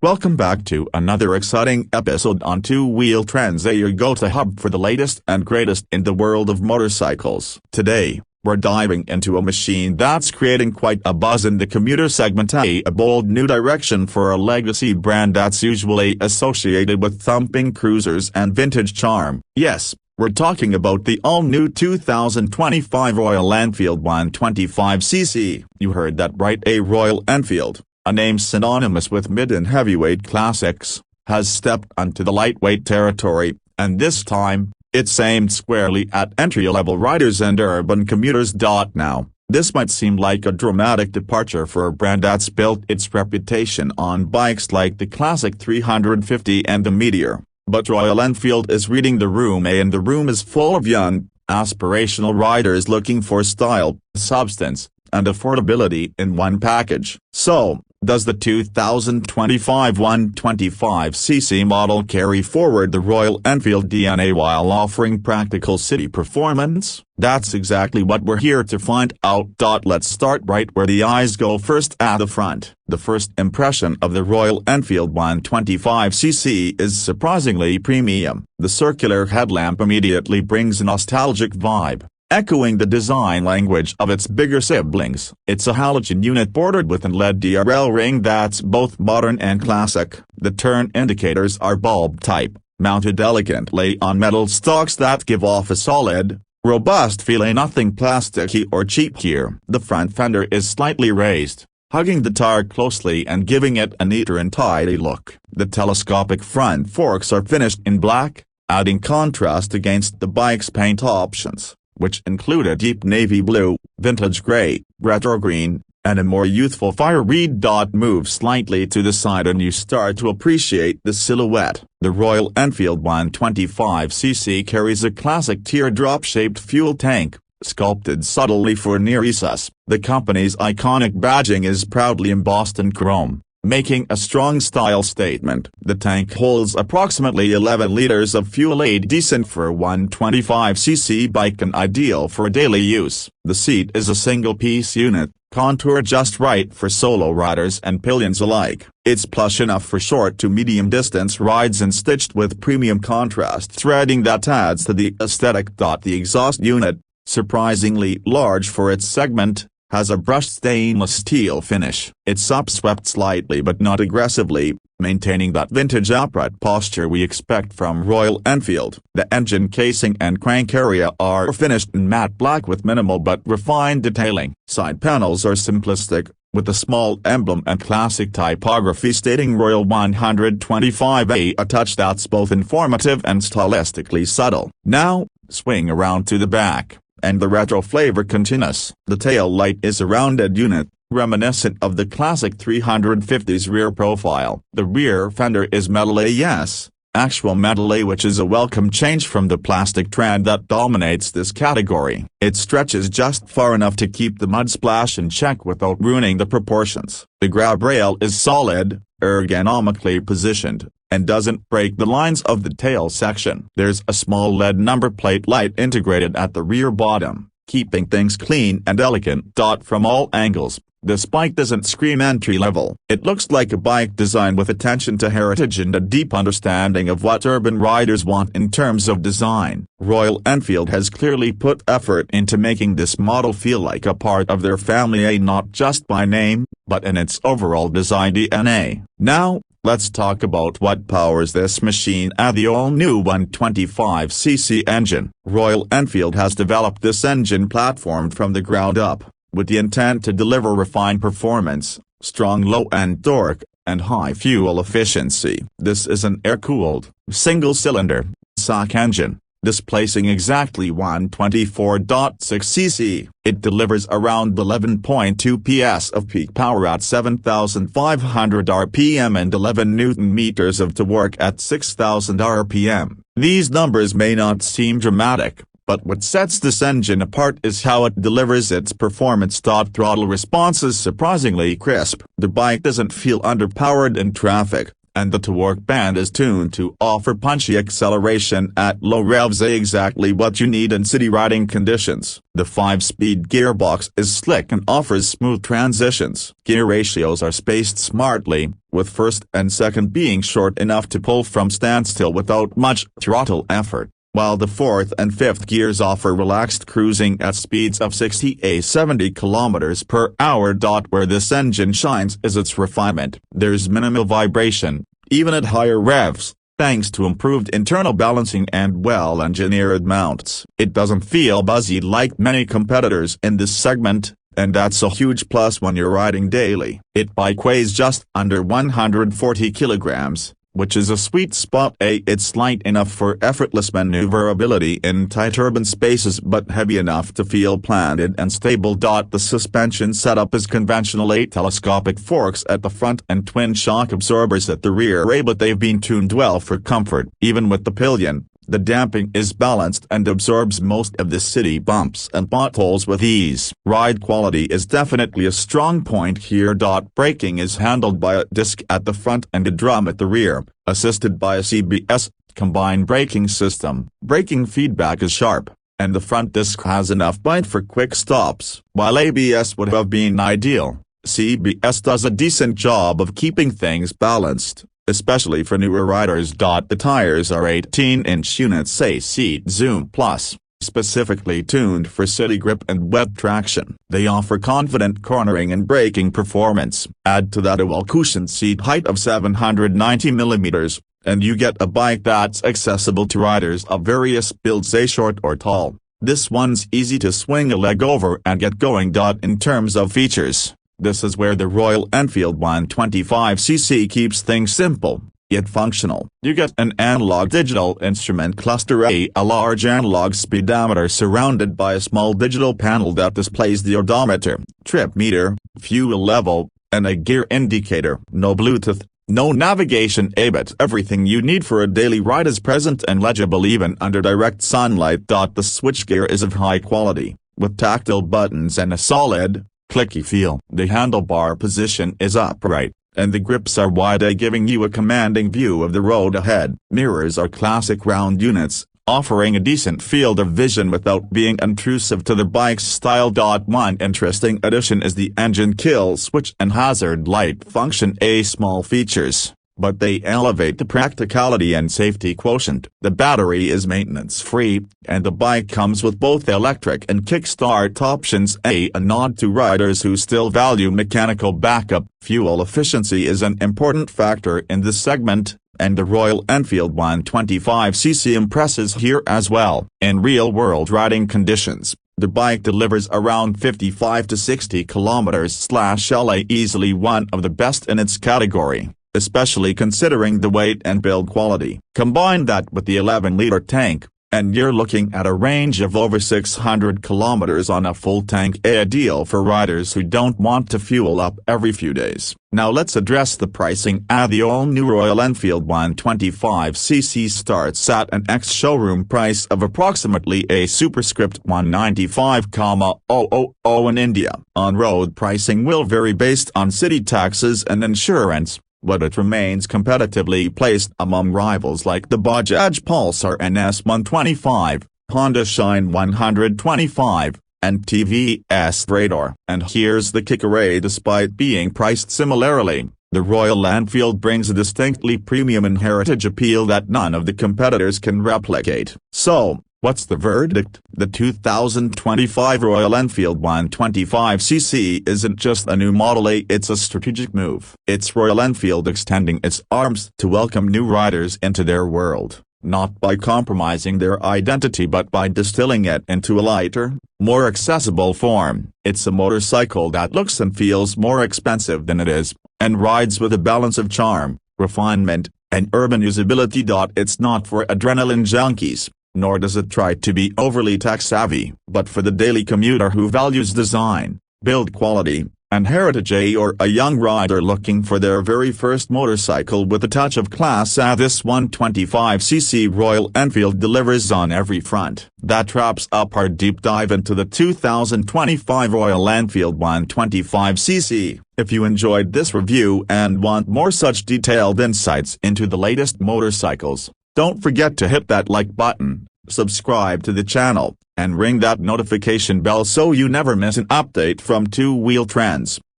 Welcome back to another exciting episode on Two Wheel Trends, your go-to hub for the latest and greatest in the world of motorcycles. Today, we're diving into a machine that's creating quite a buzz in the commuter segment, a bold new direction for a legacy brand that's usually associated with thumping cruisers and vintage charm. Yes, we're talking about the all-new 2025 Royal Enfield 125cc. You heard that right, a Royal Enfield, a name synonymous with mid and heavyweight classics, has stepped onto the lightweight territory, and this time, it's aimed squarely at entry-level riders and urban commuters. Now, this might seem like a dramatic departure for a brand that's built its reputation on bikes like the classic 350 and the Meteor, but Royal Enfield is reading the room, and the room is full of young, aspirational riders looking for style, substance, and affordability in one package. So, does the 2025 125cc model carry forward the Royal Enfield DNA while offering practical city performance? That's exactly what we're here to find out. Let's start right where the eyes go first, at the front. The first impression of the Royal Enfield 125cc is surprisingly premium. The circular headlamp immediately brings a nostalgic vibe, echoing the design language of its bigger siblings. It's a halogen unit bordered with an LED DRL ring that's both modern and classic. The turn indicators are bulb-type, mounted elegantly on metal stalks that give off a solid, robust feeling, nothing plasticky or cheap here. The front fender is slightly raised, hugging the tire closely and giving it a neater and tidy look. The telescopic front forks are finished in black, adding contrast against the bike's paint options, which include a deep navy blue, vintage gray, retro green, and a more youthful fire red. Move slightly to the side and you start to appreciate the silhouette. The Royal Enfield 125cc carries a classic teardrop-shaped fuel tank, sculpted subtly for near recess. The company's iconic badging is proudly embossed in chrome, making a strong style statement. The tank holds approximately 11 liters of fuel, decent for a 125cc bike and ideal for daily use. The seat is a single-piece unit, contoured just right for solo riders and pillions alike. It's plush enough for short to medium-distance rides and stitched with premium contrast threading that adds to the aesthetic. The exhaust unit, surprisingly large for its segment, has a brushed stainless steel finish. It's upswept slightly but not aggressively, maintaining that vintage upright posture we expect from Royal Enfield. The engine casing and crank area are finished in matte black with minimal but refined detailing. Side panels are simplistic, with a small emblem and classic typography stating Royal 125A, a touch that's both informative and stylistically subtle. Now, swing around to the back, and the retro flavor continues. The tail light is a rounded unit, reminiscent of the classic 350's rear profile. The rear fender is metal, yes, actual metal, which is a welcome change from the plastic trend that dominates this category. It stretches just far enough to keep the mud splash in check without ruining the proportions. The grab rail is solid, ergonomically positioned, and doesn't break the lines of the tail section. There's a small LED number plate light integrated at the rear bottom, keeping things clean and elegant. From all angles, this bike doesn't scream entry level. It looks like a bike designed with attention to heritage and a deep understanding of what urban riders want in terms of design. Royal Enfield has clearly put effort into making this model feel like a part of their family, not just by name, but in its overall design DNA. Now, let's talk about what powers this machine. The all-new 125cc engine. Royal Enfield has developed this engine platform from the ground up, with the intent to deliver refined performance, strong low-end torque, and high fuel efficiency. This is an air-cooled, single-cylinder, SOC engine, displacing exactly 124.6cc. It delivers around 11.2 PS of peak power at 7,500 RPM and 11 Nm of torque at 6,000 RPM. These numbers may not seem dramatic, but what sets this engine apart is how it delivers its performance. Throttle response is surprisingly crisp. The bike doesn't feel underpowered in traffic, and the torque band is tuned to offer punchy acceleration at low revs, exactly what you need in city riding conditions. The 5-speed gearbox is slick and offers smooth transitions. Gear ratios are spaced smartly, with first and second being short enough to pull from standstill without much throttle effort, while the fourth and fifth gears offer relaxed cruising at speeds of 60–70 km/h. Where this engine shines is its refinement. There's minimal vibration, even at higher revs, thanks to improved internal balancing and well-engineered mounts. It doesn't feel buzzy like many competitors in this segment, and that's a huge plus when you're riding daily. It bike weighs just under 140 kilograms, which is a sweet spot. It's light enough for effortless maneuverability in tight urban spaces but heavy enough to feel planted and stable. The suspension setup is conventional: 8 telescopic forks at the front and twin shock absorbers at the rear, but they've been tuned well for comfort. Even with the pillion, the damping is balanced and absorbs most of the city bumps and potholes with ease. Ride quality is definitely a strong point here. Braking is handled by a disc at the front and a drum at the rear, assisted by a CBS, combined braking system. Braking feedback is sharp, and the front disc has enough bite for quick stops. While ABS would have been ideal, CBS does a decent job of keeping things balanced, especially for newer riders. The tires are 18-inch units AC Zoom Plus, specifically tuned for city grip and wet traction. They offer confident cornering and braking performance. Add to that a well-cushioned seat height of 790 mm, and you get a bike that's accessible to riders of various builds, short or tall. This one's easy to swing a leg over and get going. In terms of features, this is where the Royal Enfield 125cc keeps things simple, yet functional. You get an analog-digital instrument cluster, a large analog speedometer surrounded by a small digital panel that displays the odometer, trip meter, fuel level, and a gear indicator. No Bluetooth, no navigation, but everything you need for a daily ride is present and legible even under direct sunlight. The switchgear is of high quality, with tactile buttons and a solid, clicky feel. The handlebar position is upright, and the grips are wide, giving you a commanding view of the road ahead. Mirrors are classic round units, offering a decent field of vision without being intrusive to the bike's style. One interesting addition is the engine kill switch and hazard light function, small features, but they elevate the practicality and safety quotient. The battery is maintenance-free, and the bike comes with both electric and kickstart options, a nod to riders who still value mechanical backup. Fuel efficiency is an important factor in this segment, and the Royal Enfield 125cc impresses here as well. In real-world riding conditions, the bike delivers around 55–60 km/h, easily one of the best in its category, especially considering the weight and build quality. Combine that with the 11-liter tank, and you're looking at a range of over 600 km on a full tank, ideal for riders who don't want to fuel up every few days. Now let's address the pricing. The all-new Royal Enfield 125cc starts at an ex-showroom price of approximately a superscript 195,000 in India. On-road pricing will vary based on city taxes and insurance, but it remains competitively placed among rivals like the Bajaj Pulsar NS 125, Honda Shine 125, and TVS Radar. And here's the kicker: despite being priced similarly, the Royal Enfield brings a distinctly premium and heritage appeal that none of the competitors can replicate. So, what's the verdict? The 2025 Royal Enfield 125cc isn't just a new model, it's a strategic move. It's Royal Enfield extending its arms to welcome new riders into their world, not by compromising their identity but by distilling it into a lighter, more accessible form. It's a motorcycle that looks and feels more expensive than it is, and rides with a balance of charm, refinement, and urban usability. It's not for adrenaline junkies, nor does it try to be overly tech-savvy, but for the daily commuter who values design, build quality, and heritage, or a young rider looking for their very first motorcycle with a touch of class, this 125cc Royal Enfield delivers on every front. That wraps up our deep dive into the 2025 Royal Enfield 125cc. If you enjoyed this review and want more such detailed insights into the latest motorcycles, don't forget to hit that like button, subscribe to the channel, and ring that notification bell so you never miss an update from Two Wheel Trends.